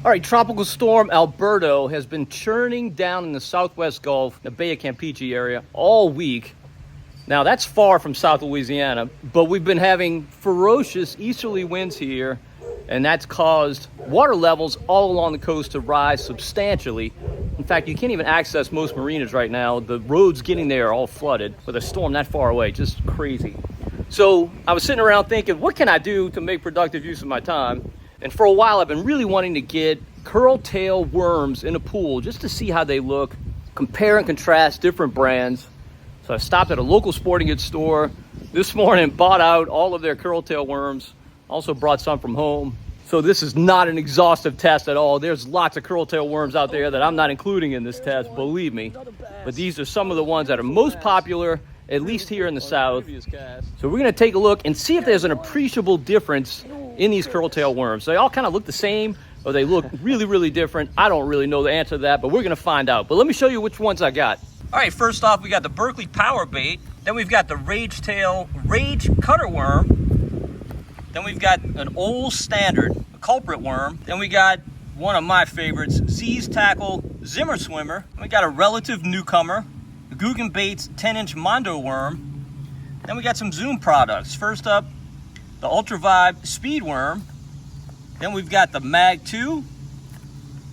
All right, Tropical Storm Alberto has been churning down in the southwest Gulf, the Bay of Campeche area, all week. Now, that's far from South Louisiana, but we've been having ferocious easterly winds here, and that's caused water levels all along the coast to rise substantially. In fact, you can't even access most marinas right now. The roads getting there are all flooded with a storm that far away. Just crazy. So I was sitting around thinking, what can I do to make productive use of my time? And for a while, I've been really wanting to get curl-tail worms in a pool just to see how they look, compare and contrast different brands. So I stopped at a local sporting goods store this morning, bought out all of their curl-tail worms, also brought some from home. So this is not an exhaustive test at all. There's lots of curl-tail worms out there that I'm not including in this test, believe me. But these are some of the ones that are most popular, at least here in the South. So we're gonna take a look and see if there's an appreciable difference in these curl-tail worms. They all kind of look the same, or they look really, really different. I don't really know the answer to that, but we're gonna find out. But let me show you which ones I got. All right, first off, we got the Berkeley Power Bait. Then we've got the Rage Cutter Worm. Then we've got an old standard, a culprit worm. Then we got one of my favorites, Z's Tackle Zimmer Swimmer. Then we got a relative newcomer, the Guggen Baits 10-inch Mondo Worm. Then we got some Zoom products. First up, the Ultra Vibe Speed Worm. Then we've got the Mag 2.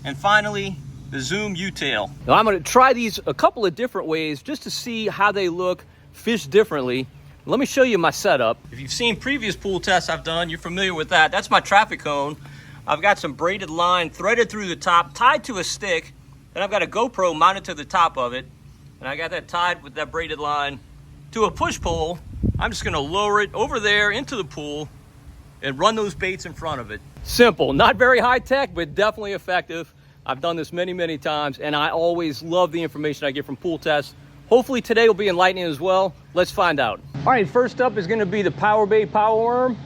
And finally, the Zoom U-Tail. Now I'm gonna try these a couple of different ways just to see how they look fished differently. Let me show you my setup. If you've seen previous pool tests I've done, you're familiar with that. That's my traffic cone. I've got some braided line threaded through the top, tied to a stick. Then I've got a GoPro mounted to the top of it. And I got that tied with that braided line to a push pole. I'm just gonna lower it over there into the pool and run those baits in front of it. Simple, not very high tech, but definitely effective. I've done this many, many times, and I always love the information I get from pool tests. Hopefully today will be enlightening as well. Let's find out. All right, first up is gonna be the Power Bait Power Worm.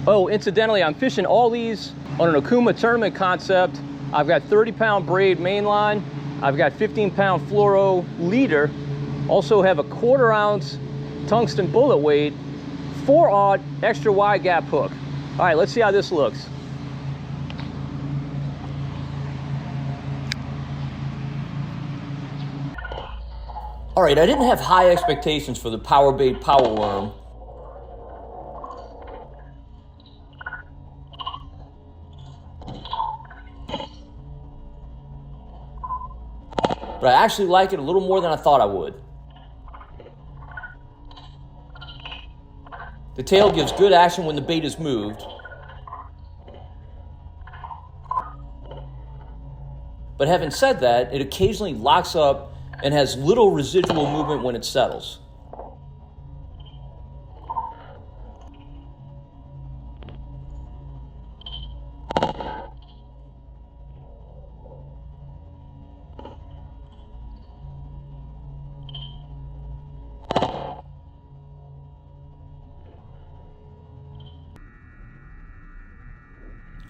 Oh, incidentally, I'm fishing all these on an Okuma tournament concept. I've got 30-pound braid mainline. I've got 15-pound fluoro leader. Also have a 1/4 ounce tungsten bullet weight, 4/0 extra wide gap hook. All right, let's see how this looks. All right, I didn't have high expectations for the Power Bait Power Worm. But I actually like it a little more than I thought I would. The tail gives good action when the bait is moved. But having said that, it occasionally locks up and has little residual movement when it settles.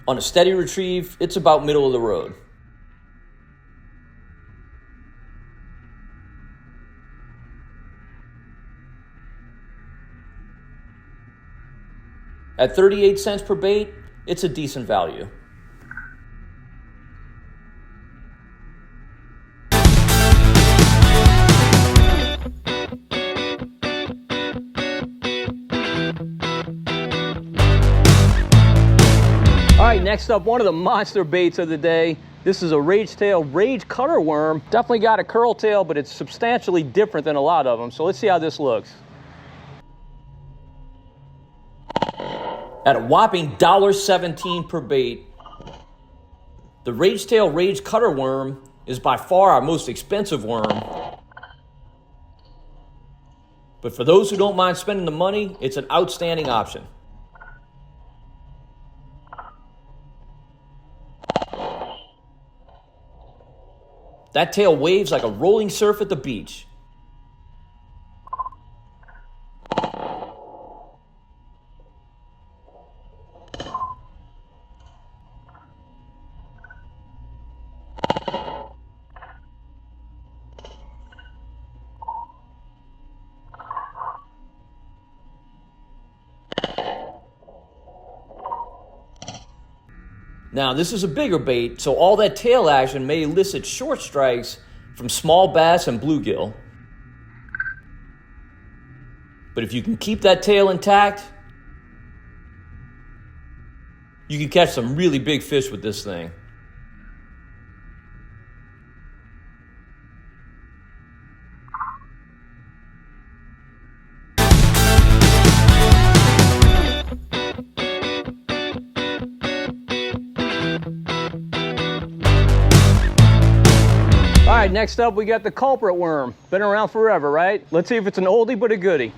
On a steady retrieve, it's about middle of the road. At 38 cents per bait, it's a decent value. All right, next up, one of the monster baits of the day. This is a Rage Cutter Worm. Definitely got a curl tail, but it's substantially different than a lot of them. So let's see how this looks. At a whopping $1.17 per bait, the Rage Cutter Worm is by far our most expensive worm. But for those who don't mind spending the money, it's an outstanding option. That tail waves like a rolling surf at the beach. Now, this is a bigger bait, so all that tail action may elicit short strikes from small bass and bluegill. But if you can keep that tail intact, you can catch some really big fish with this thing. All right, next up we got the culprit worm. Been around forever, right? Let's see if it's an oldie but a goodie.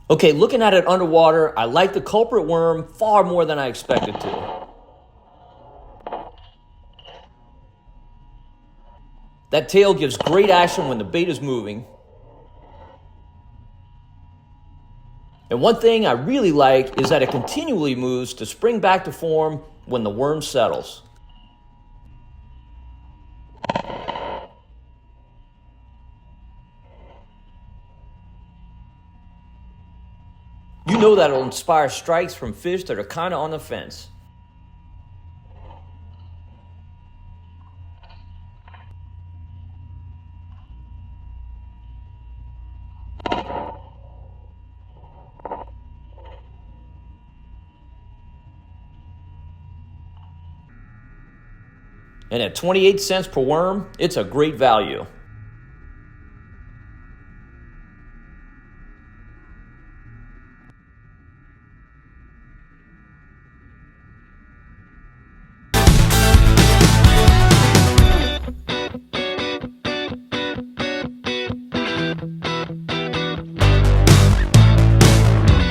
Okay, looking at it underwater, I like the culprit worm far more than I expected to. That tail gives great action when the bait is moving. And one thing I really like is that it continually moves to spring back to form when the worm settles. You know that it'll inspire strikes from fish that are kind of on the fence. And at 28 cents per worm, it's a great value.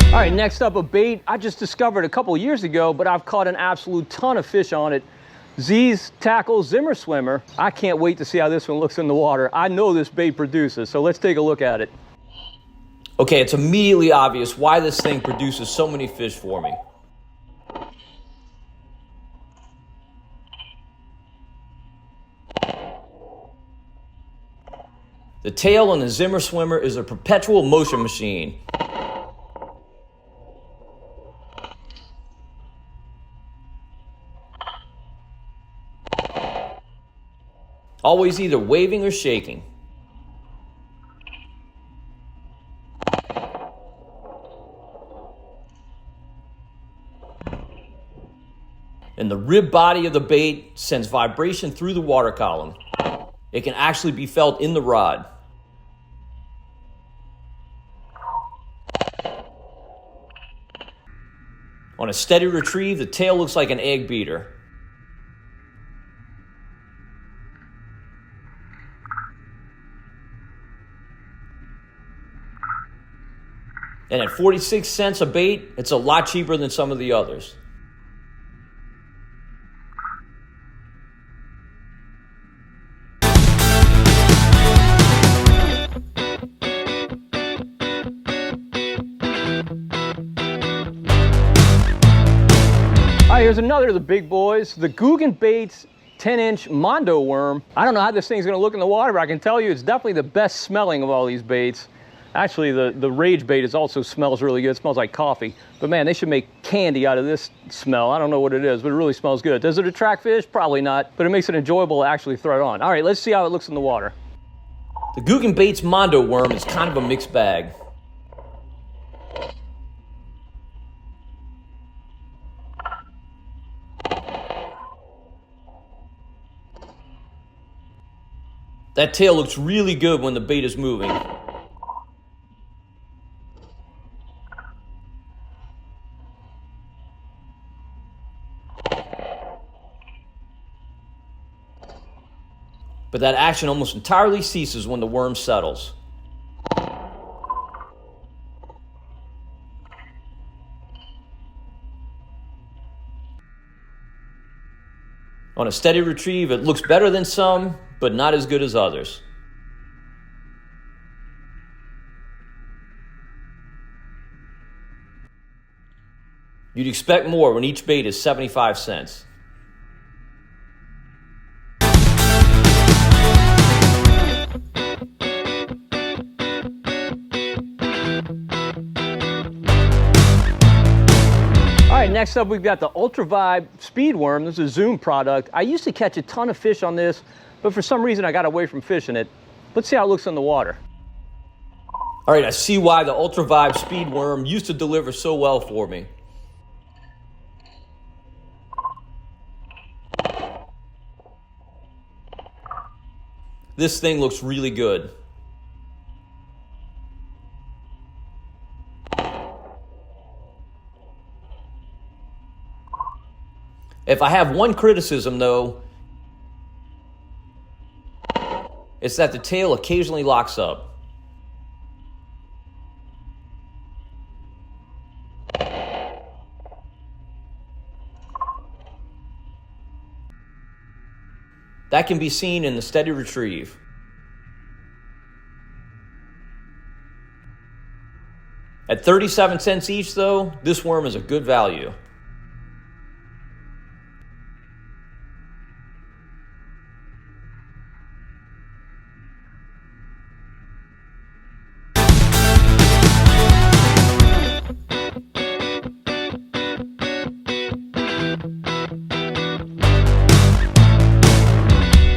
All right, next up a bait I just discovered a couple years ago, but I've caught an absolute ton of fish on it. Z's Tackle Zimmer Swimmer. I can't wait to see how this one looks in the water. I know this bait produces, so let's take a look at it. Okay, it's immediately obvious why this thing produces so many fish for me. The tail on the Zimmer Swimmer is a perpetual motion machine. Always either waving or shaking. And the rib body of the bait sends vibration through the water column. It can actually be felt in the rod. On a steady retrieve, the tail looks like an egg beater. And at 46 cents a bait, it's a lot cheaper than some of the others. All right, here's another of the big boys, the Guggen Baits 10-inch Mondo worm. I don't know how this thing's gonna look in the water, but I can tell you it's definitely the best smelling of all these baits. Actually, the Rage bait also smells really good. It smells like coffee. But man, they should make candy out of this smell. I don't know what it is, but it really smells good. Does it attract fish? Probably not, but it makes it enjoyable to actually throw it on. All right, let's see how it looks in the water. The Guggen Baits Mondo worm is kind of a mixed bag. That tail looks really good when the bait is moving. But that action almost entirely ceases when the worm settles. On a steady retrieve, it looks better than some, but not as good as others. You'd expect more when each bait is 75 cents. right, next up we've got the Ultra Vibe Speed Worm. This is a Zoom product. I used to catch a ton of fish on this, but for some reason I got away from fishing it. Let's see how it looks in the water. All right, I see why the Ultra Vibe Speed Worm used to deliver so well for me. This thing looks really good. If I have one criticism though, it's that the tail occasionally locks up. That can be seen in the steady retrieve. At 37 cents each though, this worm is a good value.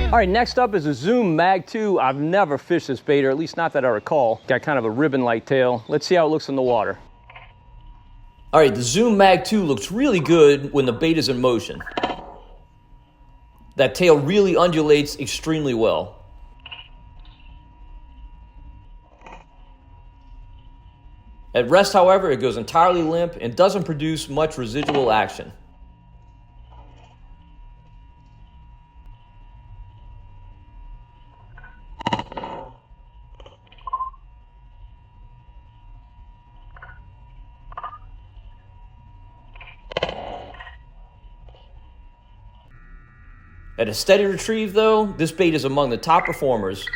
All right, next up is a Zoom Mag 2. I've never fished this bait, or at least not that I recall. Got kind of a ribbon-like tail. Let's see how it looks in the water. All right, the Zoom Mag 2 looks really good when the bait is in motion. That tail really undulates extremely well. At rest, however, it goes entirely limp and doesn't produce much residual action. At a steady retrieve though, this bait is among the top performers.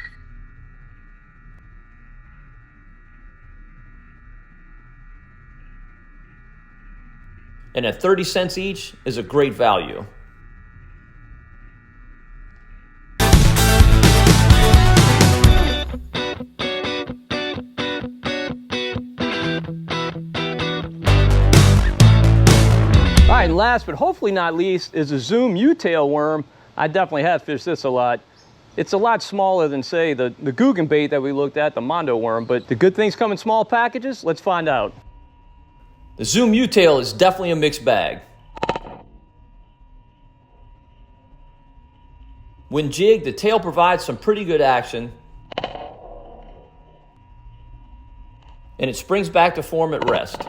And at 30 cents each is a great value. All right, and last but hopefully not least is a Zoom U-tail worm. I definitely have fished this a lot. It's a lot smaller than, say, the Guggen bait that we looked at, the Mondo worm, but the good things come in small packages. Let's find out. The Zoom U-tail is definitely a mixed bag. When jigged, the tail provides some pretty good action, and it springs back to form at rest.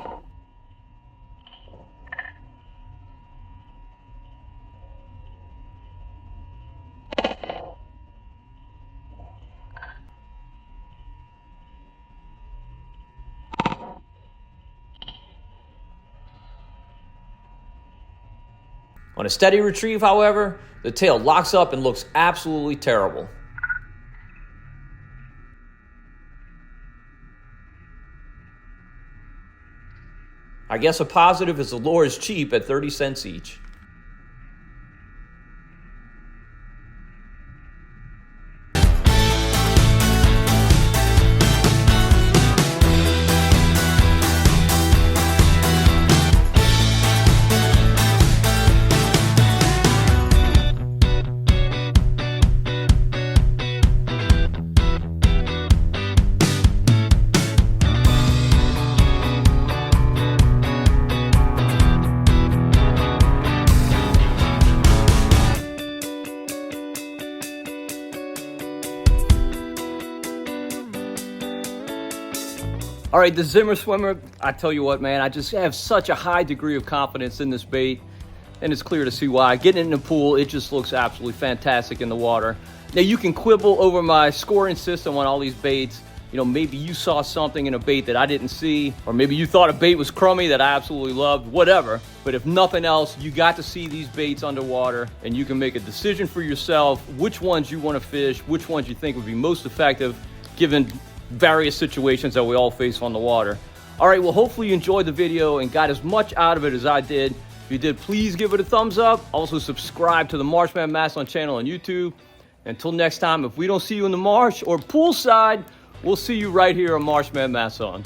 On a steady retrieve, however, the tail locks up and looks absolutely terrible. I guess a positive is the lure is cheap at 30 cents each. All right, the Zimmer Swimmer, I tell you what, man, I just have such a high degree of confidence in this bait, and it's clear to see why. Getting in the pool, it just looks absolutely fantastic in the water. Now, you can quibble over my scoring system on all these baits. You know, maybe you saw something in a bait that I didn't see, or maybe you thought a bait was crummy that I absolutely loved, whatever. But if nothing else, you got to see these baits underwater, and you can make a decision for yourself which ones you want to fish, which ones you think would be most effective, given various situations that we all face on the water. All right, well, hopefully you enjoyed the video and got as much out of it as I did. If you did, please give it a thumbs up. Also, subscribe to the Marshman Masson channel on YouTube. Until next time, if we don't see you in the marsh or poolside, we'll see you right here on Marshman Masson.